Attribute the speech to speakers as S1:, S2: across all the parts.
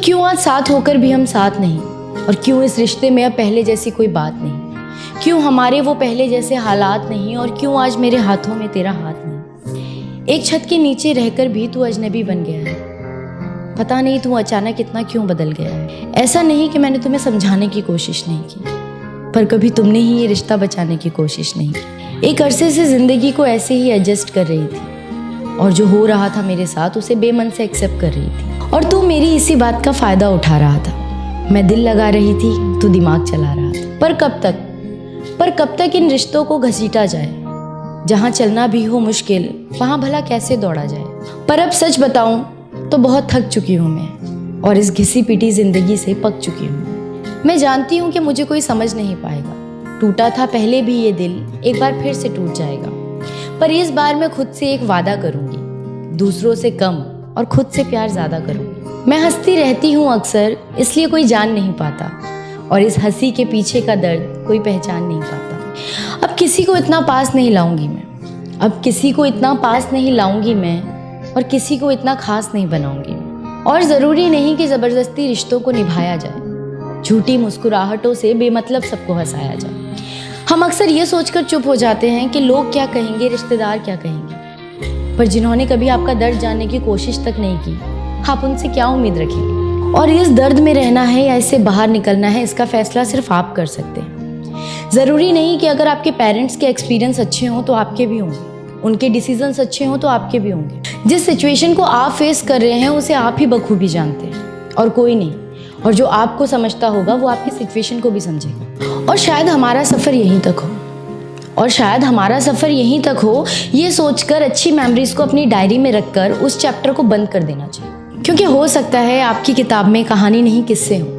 S1: क्यों आज साथ होकर भी हम साथ नहीं, और क्यों इस रिश्ते में अब पहले जैसी कोई बात नहीं, क्यों हमारे वो पहले जैसे हालात नहीं, और क्यों आज मेरे हाथों में तेरा हाथ नहीं। एक छत के नीचे रहकर भी तू अजनबी बन गया है, पता नहीं तू अचानक इतना क्यों बदल गया है। ऐसा नहीं कि मैंने तुम्हें समझाने की कोशिश नहीं की, पर कभी तुमने ही ये रिश्ता बचाने की कोशिश नहीं की। एक अरसे से जिंदगी को ऐसे ही एडजस्ट कर रही थी, और जो हो रहा था मेरे साथ उसे बेमन से एक्सेप्ट कर रही थी, और तू मेरी इसी बात का फायदा उठा रहा था। मैं दिल लगा रही थी, तू दिमाग चला रहा था। पर कब तक इन रिश्तों को घसीटा जाए। जहाँ चलना भी हो मुश्किल, वहाँ भला कैसे दौड़ा जाए। पर अब सच बताऊं तो बहुत थक चुकी हूँ मैं, और इस घिसी पिटी जिंदगी से पक चुकी हूँ। मैं जानती हूँ कि मुझे कोई समझ नहीं पाएगा। टूटा था पहले भी ये दिल, एक बार फिर से टूट जाएगा। पर इस बार मैं खुद से एक वादा करूंगी, दूसरों से कम और खुद से प्यार ज्यादा करूंगी। मैं हंसती रहती हूँ अक्सर, इसलिए कोई जान नहीं पाता, और इस हंसी के पीछे का दर्द कोई पहचान नहीं पाता। अब किसी को इतना पास नहीं लाऊंगी मैं, अब किसी को इतना पास नहीं लाऊंगी मैं, और किसी को इतना खास नहीं बनाऊंगी मैं। और ज़रूरी नहीं कि ज़बरदस्ती रिश्तों को निभाया जाए, झूठी मुस्कुराहटों से बेमतलब सबको हंसाया जाए। हम अक्सर ये सोचकर चुप हो जाते हैं कि लोग क्या कहेंगे, रिश्तेदार क्या कहेंगे, पर जिन्होंने कभी आपका दर्द जानने की कोशिश तक नहीं की, आप उनसे क्या उम्मीद रखेंगे। और इस दर्द में रहना है या इससे बाहर निकलना है, इसका फैसला सिर्फ आप कर सकते हैं। ज़रूरी नहीं कि अगर आपके पेरेंट्स के एक्सपीरियंस अच्छे हों तो आपके भी होंगे, उनके डिसीजंस अच्छे हों तो आपके भी होंगे। जिस सिचुएशन को आप फेस कर रहे हैं उसे आप ही बखूबी जानते हैं, और कोई नहीं। और जो आपको समझता होगा वो आपकी सिचुएशन को भी समझेगा। और शायद हमारा सफ़र यहीं तक हो, ये सोचकर अच्छी मेमोरीज को अपनी डायरी में रखकर उस चैप्टर को बंद कर देना चाहिए। क्योंकि हो सकता है आपकी किताब में कहानी नहीं किस्से हों,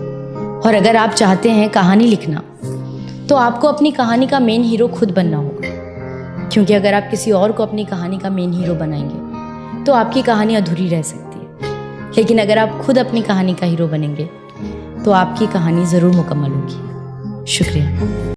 S1: और अगर आप चाहते हैं कहानी लिखना तो आपको अपनी कहानी का मेन हीरो खुद बनना होगा। क्योंकि अगर आप किसी और को अपनी कहानी का मेन हीरो बनाएंगे तो आपकी कहानी अधूरी रह सकती है, लेकिन अगर आप खुद अपनी कहानी का हीरो बनेंगे तो आपकी कहानी ज़रूर मुकम्मल होगी। शुक्रिया।